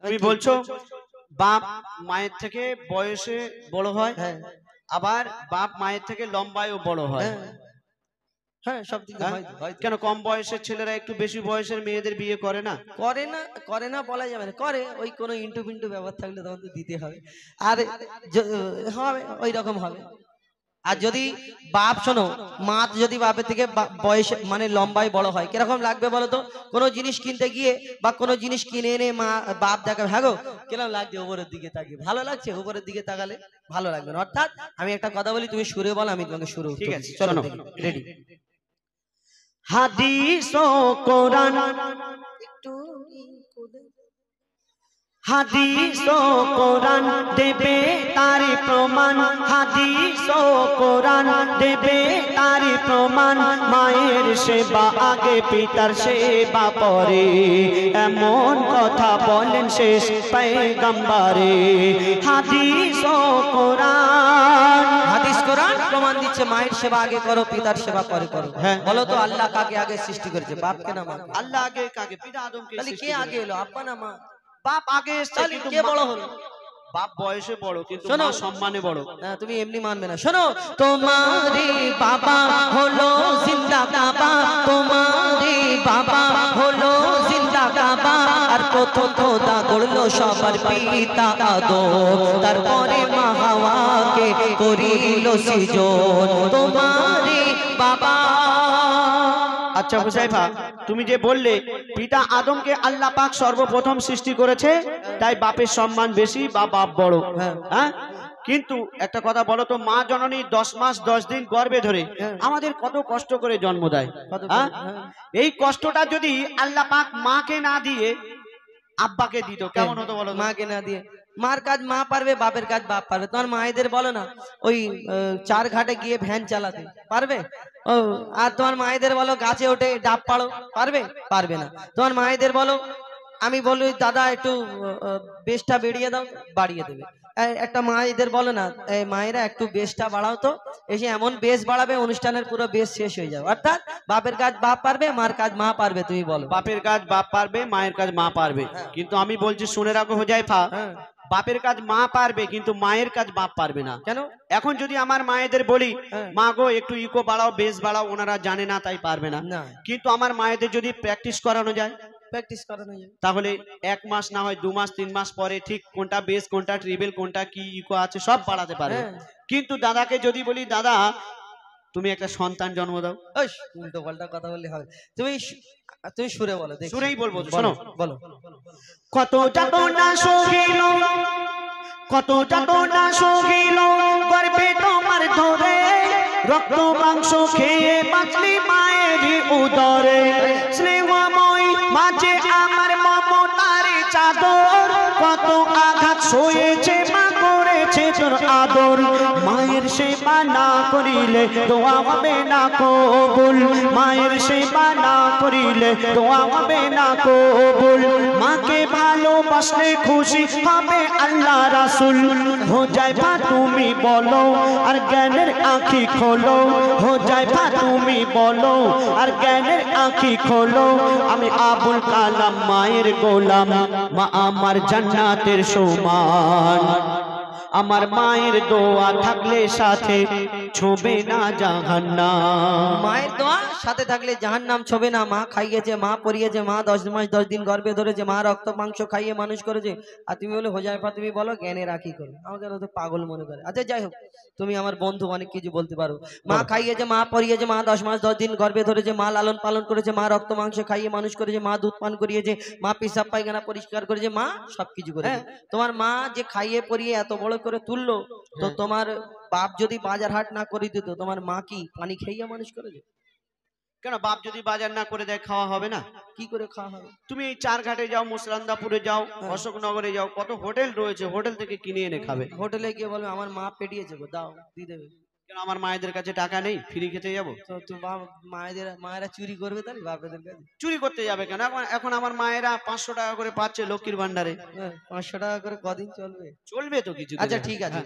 তুমি বলছো বাপ মায়ের থেকে বয়সে বড় হয়, আবার বাপ মায়ের থেকে লম্বায়ও বড় হয়। হ্যাঁ, সব দিকে হয়। কেন কম বয়সের ছেলেরা একটু বেশি বয়সের মেয়েদের বিয়ে করে না? করে না বলা যাবে না, করে। ওই কোনো ইন্টু পিন্টু ব্যাপার থাকলে তখন তো দিতে হবে। আর হবে ওই রকম হবে। আর যদি বাপ, শোনো, মা যদি বাপের থেকে বয়স মানে লম্বায় বড় হয়, কিরকম লাগবে বলো তো? কোনো জিনিস কিনতে গিয়ে বা কোনো জিনিস কিনে এনে মা বাপ দেখাবে, হ্যাঁ গো কিরকম লাগছে উপরের দিকে তাকিয়ে, ভালো লাগছে? উপরের দিকে তাকালে ভালো লাগবে না। অর্থাৎ আমি একটা কথা বলি, তুমি সুরে বলো, আমি তোমাকে সুরে। ঠিক আছে, চলো রেডি। হাদিস ও কোরআন, একটু হাদিস ও কোরআন দেবে তার প্রমাণ, হাদিস ও কোরআন দেবে তার প্রমাণ। মায়ের সেবা আগে পিতার সেবা পরে, এমন কথা বলেন শেষ পয়গম্বরে। হাদিস ও কোরআন, হাদিস কোরআন প্রমাণ দিচ্ছে মায়ের সেবা আগে করো, পিতার সেবা পরে করো। বলো তো আল্লাহ কাকে আগে সৃষ্টি করেছে, বাপকে না মা? আল্লাহ আগে কাকে? পিতা আদমকে। তাহলে কে আগে এলো, আব্বা না মা? বাপ আগে এসেছে, কিন্তু কে বড় হলো? বাপ বয়সে বড়, কিন্তু মা সম্মানে বড়। না, তুমি এমনি মানবে না। শোনো, তোমারে বাবা হলো জিন্দা কাবা, তোমারে বাবা হলো জিন্দা কাবা। আর প্রথম খোদা করলো সবার পিতা আদম, তারপরে মা হাওয়াকে করিল সৃজন। তোমারে বাবা। আচ্ছা হুজাইফা, তুমি যে বললে পিতা আদমকে আল্লাহ পাক সর্বপ্রথম সৃষ্টি করেছে, তাই বাপের সম্মান বেশি বা বাপ বড়, হ্যাঁ? কিন্তু একটা কথা বলো তো, মা জননী 10 মাস 10 দিন গর্ভে ধরে আমাদের কত কষ্ট করে জন্ম দেয়, হ্যাঁ? এই কষ্টটা যদি আল্লাহ পাক মাকে না দিয়ে আব্বাকে দিত, কেমন হতো বলো? মাকে না দিয়ে মার কাজ মা পারবে, বাপের কাজ বাপ পারবে। তোমার মায়েদের বলো না ওই 4 ঘাটে গিয়ে ভ্যান চালাতে পারবে? আর তোমার মায়েদের বলো গাছে ওঠে ডাব পাড়ো, পারবে? পারবে না। তোমার মায়েদের বলো, আমি বলি দাদা একটু বেশটা বেরিয়ে দাও, বাড়িয়ে দেবে। একটা মায়েদের বলো না, মায়েরা একটু বেশটা বাড়াও তো, এসে এমন বেশ বাড়াবে অনুষ্ঠানের পুরো বেশ শেষ হয়ে যাবে। অর্থাৎ বাপের কাজ বাপ পারবে, মার কাজ মা পারবে। তুমি বলো। বাপের কাজ বাপ পারবে, মায়ের কাজ মা পারবে। কিন্তু আমি বলছি শুনে রাখো হুজাইফা, বাপের কাজ মা পারবে, কিন্তু মায়ের কাজ বাপ পারবে না। কেন? এখন যদি আমার মায়েদের বলি মা গো একটু ইকো বাড়াও, বেস বাড়াও, ওনারা জানে না তাই পারবে না। কিন্তু আমার মায়েদের যদি প্র্যাকটিস করানো যায়, তাহলে 1 মাস না হয় 2 মাস 3 মাস পরে ঠিক কোনটা বেস, কোনটা ট্রিবল, কোনটা কি ইকো আছে সব বাড়াতে পারে। কিন্তু দাদাকে যদি বলি দাদা তুমি একটা সন্তান জন্ম দাও, উল্টো পাল্টা কথা বললে হবে। তুমি সুরে বলো। সুরেই বলবো, শোনো। বলো। কত যাতনা সহিল, কত যাতনা সহিল গর্ভে তোমার ধরে, রক্ত মাংস খেয়ে বাঁচলি মায়ের উদরে। স্নেহময় মাঝে আমার মমতার চাদর, কত আঘাত সয়েছে মা করেছে তোর আদর। মায়ের সেবা না করিলে দোয়া হবে না কবুল, মায়ের সেবা না করিলে দোয়া হবে না কবুল। মাকে ভালোবাসলে খুশি হবে আল্লাহ রাসূল। হুজাইফা তুমি বলো আর জ্ঞানের আঁখি খোলো, হুজাইফা তুমি বলো আর জ্ঞানের আঁখি খোলো। আমি আবুল কালাম মায়ের গোলাম, মা আমার জান্নাতের সমান। আমার মায়ের দোয়া থাকলে সাথে ছোবে না জাহান্নাম। মায়ের দোয়া সাথে থাকলে জাহান্নাম ছোবে না। মা খাইয়েছে, মা পরিয়েছে, মা 10 মাস 10 দিন গর্ভে ধরেছে, মা রক্ত মাংস খাইয়ে মানুষ করেছে। আর তুমি বলে হুজাইফা তুমি বলো জ্ঞানের আঁখি খোলো। আমাকে তো পাগল মনে করে। আচ্ছা যাই হোক, তুমি আমার বন্ধু, অনেক কিছু বলতে পারো। মা খাইয়েছে, মা পরিয়েছে, মা 10 মাস 10 দিন গর্ভে ধরেছে, মা লালন পালন করেছে, মা রক্ত মাংস খাইয়ে মানুষ করেছে, মা দুধ পান করিয়েছে, মা পেশাব পায়খানা পরিষ্কার করেছে, মা সবকিছু করেছে। তোমার মা যে খাইয়ে পরিয়ে এত বড় করে তুললো, তো তোমার বাপ যদি বাজার হাট না করে দিত, তোমার মা কি পানি খাইয়ে মানুষ করেছে? কেন বাপ যদি বাজার না করে দেয় খাওয়া হবে না? কি করে খাওয়া হবে? তুমি এই 4 ঘাটে যাও, মুসলান্দাপুরে যাও, অশোকনগরে যাও, কত হোটেল রয়েছে, হোটেল থেকে কিনে এনে খাবে। হোটেলে গিয়ে বলবে আমার মা পেটিয়েছে গো, দাও দিয়ে দেবে। কেন আমার মায়েদের কাছে টাকা নেই, ফ্রি খেতে যাবো? তো মায়েরা চুরি করবে তাহলে বাপেদের কাছে? চুরি করতে যাবে কেন? এখন আমার মায়েরা 500 টাকা করে পাচ্ছে লক্ষ্মীর ভান্ডারে। 500 টাকা করে কদিন চলবে? চলবে তো কিছু। আচ্ছা ঠিক আছে,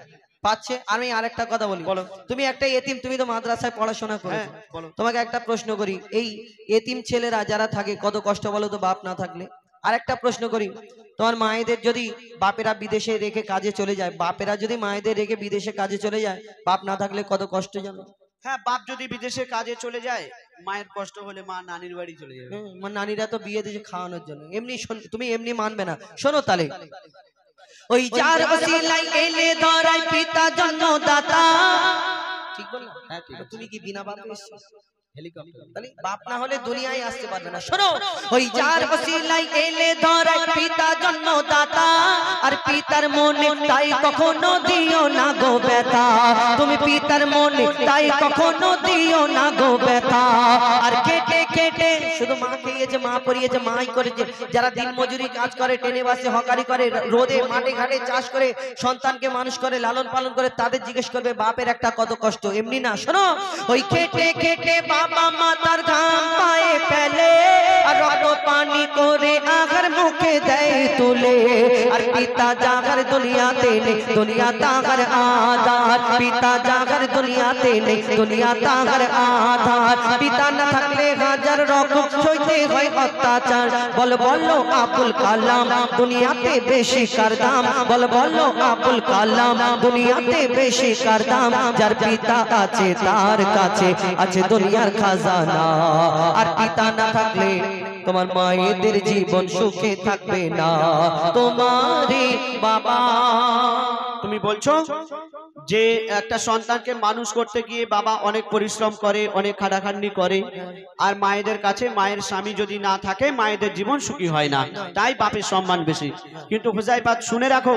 পাচ্ছে। আমি আরেকটা কথা বলি, তুমি একটা এতিম, তুমি তো মাদ্রাসায় পড়াশোনা করেছো, তোমাকে একটা প্রশ্ন করি। এই এতিম ছেলেরা যারা থাকে কত কষ্ট বলো তো বাপ না থাকলে? আর একটা প্রশ্ন করি, তোমার মায়েদের যদি বাপেরা বিদেশে রেখে কাজে চলে যায়, বাপেরা যদি মায়েদের রেখে বিদেশে কাজে চলে যায়, বাপ না থাকলে কত কষ্ট জানো? হ্যাঁ, বাপ যদি বিদেশে কাজে চলে যায়, মায়ের কষ্ট হলে মা নানির বাড়ি চলে যাবে। আমার নানীরা তো বিয়ে দিয়েছে খাওয়ানোর জন্য, এমনি তুমি এমনি মানবে না। শোনো তাহলে, ওই যার ওসিলায় এলে ধরাই পিতা জন্মদাতা, ঠিক বললাম? হ্যাঁ ঠিক আছে। তুমি কি বিনা বাপে এসেছো? হেলিকপ্টার। তাহলে বাপ না হলে দুনিয়ায় আসতে পারবে না। শোনো, ওই যার ওসিলায় এলে ধরাই পিতা জন্মদাতা, আর পিতার মনে তাই কখনো দিও না গো ব্যথা, তুমি পিতার মনে তাই কখনো দিও না গো ব্যথা। আর কেটে কেটে শুধু মা খেয়েছে, মা পরিয়েছে, মাই করেছে, যারা দিন মজুরি কাজ করে, টেনে বাসে হকারি করে, রোদে মাঠে ঘাটে চাষ করে সন্তানকে মানুষ করে, লালন পালন করে, তাদের জিজ্ঞেস করবে বাপের একটা কত কষ্ট, এমনি না। শোনো, ওই কেটে কেটে বাবা মাতার ঘাম পায়ে ফেলে, আর রক্ত পানি করে আঘার মুখে দেয় তুলে, আর পিতা জাগার দুনিয়াতে নেই, দুনিয়া তাগার আধার, পিতা জাগার দুনিয়াতে নেই, দুনিয়া তাগার আধার। পিতা না থাকলে হাজার রকম সইতে হয় অত্যাচার, বল বলো আবুল কালাম দুনিয়াতে বেশি কার দাম, বল বলো আবুল কালাম দুনিয়াতে বেশি কার দাম। যার পিতা আছে তার কাছে আছে দুনিয়ার খাজানা, আর পিতা না থাকলে তোমার মায়েদের জীবন সুখে থাকবে না, তোমারই বাবা। তুমি বলছো যে একটা সন্তানকে মানুষ করতে গিয়ে বাবা অনেক পরিশ্রম করে, অনেক খাটাখাটনি করে, আর মায়েদের কাছে মায়ের স্বামী যদি না থাকে মায়েদের জীবন সুখী হয় না, তাই বাপের সম্মান বেশি। কিন্তু হুজাইফা শুনে রাখো,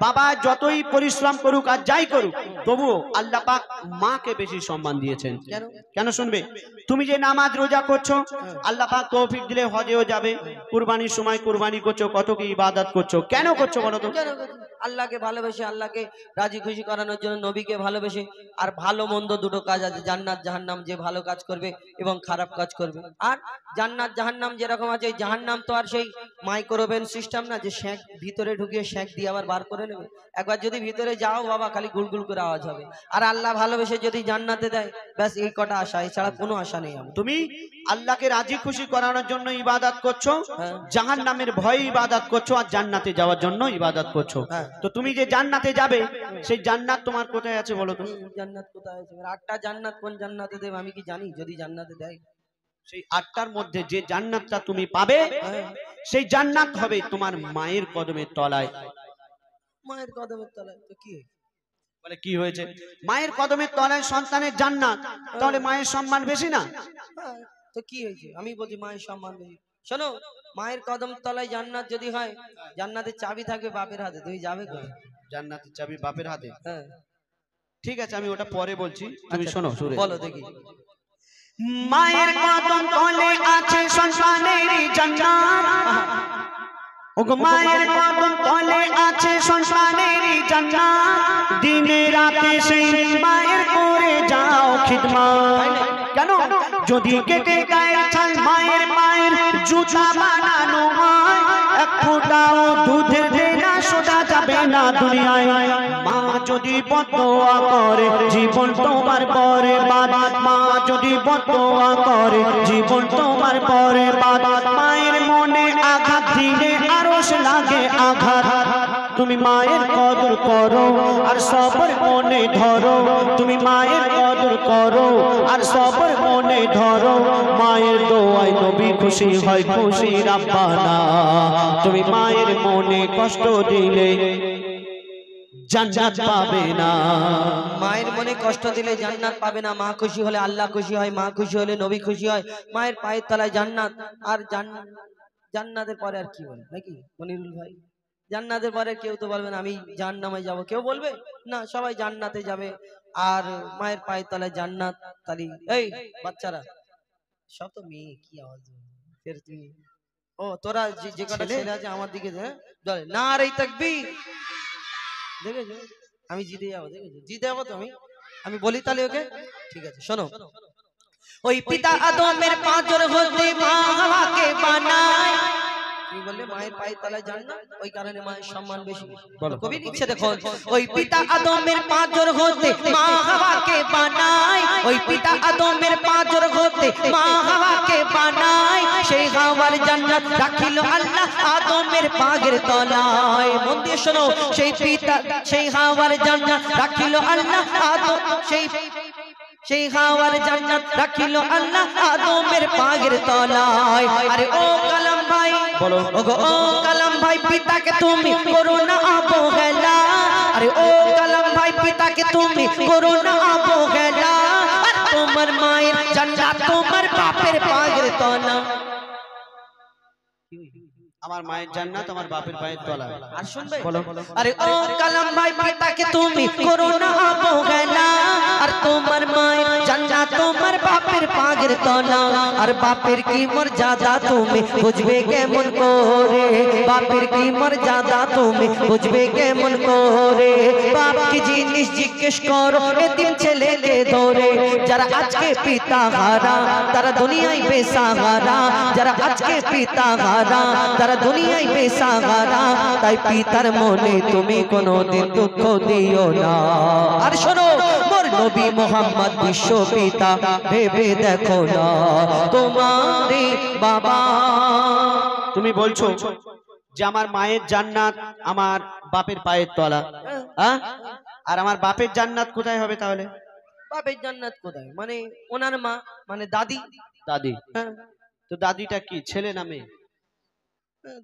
বাবা যতই পরিশ্রম করুক আর যাই করুক, তবুও আল্লাহ পাক মাকে বেশি সম্মান দিয়েছেন। কেন শুনবে? তুমি যে নামাজ রোজা করছো, আল্লাহ পাক তৌফিক দিলে হজেও যাবে, কুরবানির সময় কুরবানি করছো, কত কি ইবাদত করছো, কেন করছো বলো তো? আল্লাহকে ভালোবেসে, আল্লাহকে রাজি খুশি করানোর জন্য, নবীকে ভালোবেসে। আর ভালো মন্দ দুটো কাজ আছে, জান্নাত জাহান্নাম, যে ভালো কাজ করবে এবং খারাপ কাজ করবে। আর জান্নাত জাহান্নাম যেরকম আছে, জাহান্নাম তো আর সেই মাইক্রোওভেন সিস্টেম না যে শ্যাক ভিতরে ঢুকিয়ে শ্যাক দিয়ে আবার বার করে নেবে। একবার যদি ভিতরে যাও বাবা, খালি গুলগুল করে আওয়াজ হবে। আর আল্লাহ ভালোবেসে যদি জান্নাতে দেয়, ব্যাস এই কটা আশা, এছাড়া কোনো আশা নেই আমার। তুমি আল্লাহকে রাজি খুশি করানোর জন্য ইবাদত করছো, জাহান্নামের ভয়ে ইবাদত করছো, আর জান্নাতে যাওয়ার জন্য ইবাদত করছো। তো তুমি যে জান্নাতে যাবে, সেই জান্নাত তোমার কোথায় আছে বলো তো? জান্নাত কোথায় আছে? 8টা জান্নাত কোন জান্নাতে দেবে আমি কি জানি? যদি জান্নাতে দেয়, সেই 8টার মধ্যে যে জান্নাতটা তুমি পাবে, সেই জান্নাত হবে তোমার মায়ের কদমের তলায়। মায়ের কদমের তলায় তো কি বলে কি হয়েছে? মায়ের কদমের তলায় সন্তানের জান্নাত, তাহলে মায়ের সম্মান বেশি না? তো কি হয়েছে? আমি বলছি মায়ের সম্মান বেশি। শোনো, মায়ের কদম তলায় জান্নাত যদি হয়, জান্নাতের চাবি থাকবে বাপের হাতে, তুমি যাবে কোথায়? জান্নাতের চাবি বাপের হাতে? হ্যাঁ ঠিক আছে, আমি ওটা পরে বলছি, তুমি শোনো সুরে। বলো দেখি। মায়ের কদম তলে আছে সন্তানের জান্নাত, ওগো মায়ের কদম তলে আছে সন্তানের জান্নাত, দিনে রাতে সেই মায়ের করে যাও খিদমত। কেন? যদি কেটে গায়ের ছাল মায়ের পায়ের জুতা বানানো হয়, এক ফোঁটাও দুধের দেনা সোজা যাবে না দুনিয়ায়। মা যদি বদদোয়া করে জীবন তোমার পরে বাদ, মা যদি বদদোয়া করে জীবন তোমার পরে বাদ, মায়ের মনে আঘাত দিলে আরশ লাগে আঘাত। তুমি মায়ের কদর করো আর সবর মনে ধরো, তুমি মায়ের কদর করো আর সবর মনে ধরো, মায়ের দোয়ায় নবী খুশি হয়, খুশি রাব্বানা। তুমি মায়ের মনে কষ্ট দিলে জান্নাত পাবে না। মায়ের মনে কষ্ট দিলে জান্নাত পাবে না। মা খুশি হলে আল্লাহ খুশি হয়, মা খুশি হলে নবী খুশি হয়। মায়ের পায়ের তলায় জান্নাত। আর জান্নাতের পরে আর কি বলে নাকি মনিরুল ভাই? জান্নাতের পরে কেউ তো বলবে না আমি জাহান্নামে যাব, কেউ বলবে না, সবাই জান্নাতে যাবে। আর মায়ের পায়ের তলায় জান্নাত। তালি এই বাচ্চারা সব তো মেয়ে, কি আওয়াজ ফের তুমি? ও তোরা যে কটা ছেলে আছে আমার দিকে বলে না রে তাকবীর, দেখেছো আমি জিতে যাবো, দেখেছো জিতে যাবো তো আমি বলি তাহলে ওকে, ঠিক আছে শোনো। ওই পিতা আদমের পাঁচর হতে মা হাওয়াকে বানায়, তুমি বললে মায়ের পায়ের তলায় জান্নাত, ওই কারণে মায়ের সম্মান বেশি। বলো। কবি লিখছে দেখো, ওই পিতা আদমের পাঁজর হতে মা হাওয়াকে বানায়, ওই পিতা আদমের পাঁজর হতে মা হাওয়াকে বানায়, সেই হাওয়ার জান্নাত রাখিল আল্লাহ আদমের পাগের তলায়। মন দিয়ে শোনো, সেই পিতা সেই হাওয়ার জান্নাত রাখিল আল্লাহ আদম, সেই হাওয়ার জান্নাত রাখিল আল্লাহ আদমের পাগের তলায়। আরে ও কালাম ভাই বলো। ওগো ও কালাম ভাই, পিতাকে তুমি করো না অবহেলা। আরে ও কালাম ভাই, পিতাকে তুমি করো না অবহেলা। আর তোমার মায়ের জান্নাত তোমার বাপের পাগের তলা। আমার মায়ের জান্নাত আমার বাপের পায়ের তলা। আর শুনবে, বলো। আরে ও কালাম ভাই, পিতাকে তুমি করো না অবহেলা। আর তোমার মায়ের জান্নাত তোমার বাপের পাগের তলা। আর বাপের কি মর্যাদা তুমি বুঝবে কেমন করে, বাপের কি মর্যাদা তুমি বুঝবে কেমন করে। বাপ কি জিনিস জিজ্ঞেস করো এতিম ছেলেকে ধরে। যারা আজকে পিতা হারা তারা দুনিয়ায় বেসাহারা, যারা আজকে পিতা হারা তারা দুনিয়ায় বেসাহারা। তাই পিতার মনে তুমি কোনোদিন দুঃখ দিও না। আর শোনো, মোর নবী মোহাম্মদ বিশ্ব পিতা ভেবে দেখো না তোমারে বাবা। তুমি বলছো যে আমার মায়ের জান্নাত আমার বাপের পায়ের তলা, হ্যাঁ? আর আমার বাপের জান্নাত কোথায় হবে তাহলে? বাপের জান্নাত কোথায় মানে ওনার মা মানে দাদি। দাদি। হ্যাঁ, তো দাদিটা কি ছেলে না মেয়ে?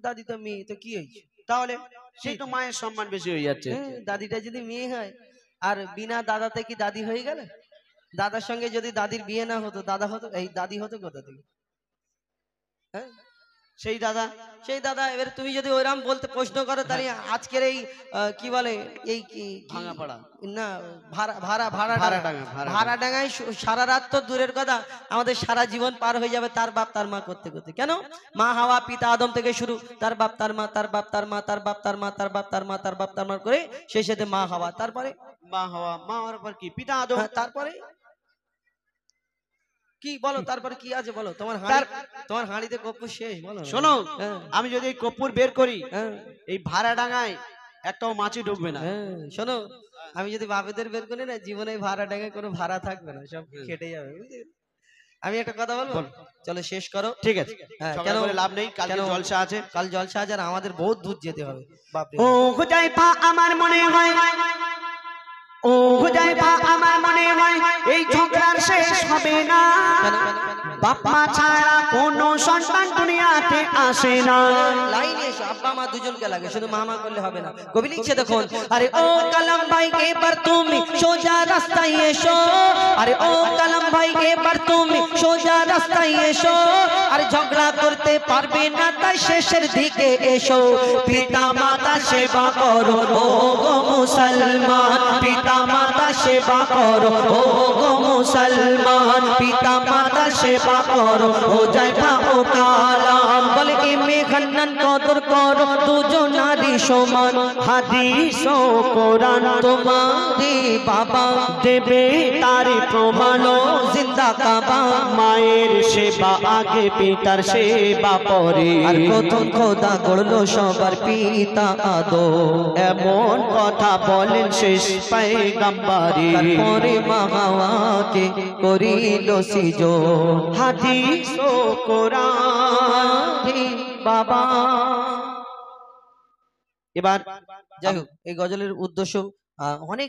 দাদি তো মেয়ে, তো কি হয়েছে? তাহলে সেই তো মায়ের সম্মান বেশি হয়ে যাচ্ছে। দাদিটা যদি মেয়ে হয়, আর বিনা দাদাতে কি দাদি হয়ে গেল? দাদার সঙ্গে যদি দাদির বিয়ে না হতো, দাদা হতো, এই দাদি হতো কোথা থেকে? হ্যাঁ, সেই দাদা সেই দাদা। এবার তুমি যদি ওইরাম বলতে প্রশ্ন করো, তাহলে আজকের এই কি বলে এই ভাঙা পড়া না ভাড়া ভাড়া ডাঙায় সারা রাত তো দূরের কথা, আমাদের সারা জীবন পার হয়ে যাবে তার বাপ তার মা করতে করতে। কেন? মা হাওয়া পিতা আদম থেকে শুরু, তার বাপ তার মা, তার বাপ তার মা, তার বাপ তার মা, তার বাপ তার মা, তার বাপ তার মা করে সেই সাথে মা হাওয়া, তারপরে মা হওয়া, মা হওয়ার পর কি পিতা আদম। তারপরে কি বলো, তারপরে কি আছে বলো? তোমার হাঁড়িতে কপ্পুর শেষ, বলো। শোনো, আমি যদি এই কর্পূর বের করি এই ভাড়া ডাঙায় একটাও মাছি ঢুকবে না। শোনো, আমি যদি বাপেদের বের করি না, জীবনে ভাড়া ডাঙায় কোনো ভাড়া থাকবে না, সব কেটে যাবে। আমি একটা কথা বলবো, চলো শেষ করো। ঠিক আছে, কেন লাভ নেই, কালকে জলসা আছে। কাল জলসা আছে, আর আমাদের বহুত দূর যেতে হবে। ও হুজাইফা আমার মনে হয়, ও হুজাইফা আমার মনে হয় এই ঝগড়ার শেষ হবে না। বাপ মা ছাড়া কোনো সন্তান দুনিয়াতে আসে না। লাইনে এসো, আব্বা মা দুজনকে লাগে, শুধু মামা করলে হবে না। কবি লিখছে দেখুন, আরে ও কালাম ভাই এবার তুমি সোজা রাস্তায় এসো। আরে ও কালাম ভাই এবার তুমি সোজা রাস্তায় এসো। আর ঝগড়া করতে পারবে না, তাই শেষের দিকে এসো। পিতা মাতা সেবা করো ও গো মুসলমান, পিতা মাতা সেবা করো ও গো মুসলমান, পিতা মাতা সেবা করো ও জায়ফা ও কালাম। বলে এমে খান্নান কদর করো দুজন নারী সমান। হাদিস ও কোরআন তোমারে বাবা দেবে তার প্রমাণ। জিন্দা কাবা, মায়ের সেবা আগে পিতার সেবা পরে। আর প্রথম খোদা গড়লো সবার পিতা আদম। এমন কথা বলেন শেষ পয়গম্বরে। তারপরে মা হাওয়াকে করিল সিজদা। হাদিস ও কোরআন বাবা। এবার যাই হোক, এই গজলের উদ্দেশ্য অনেক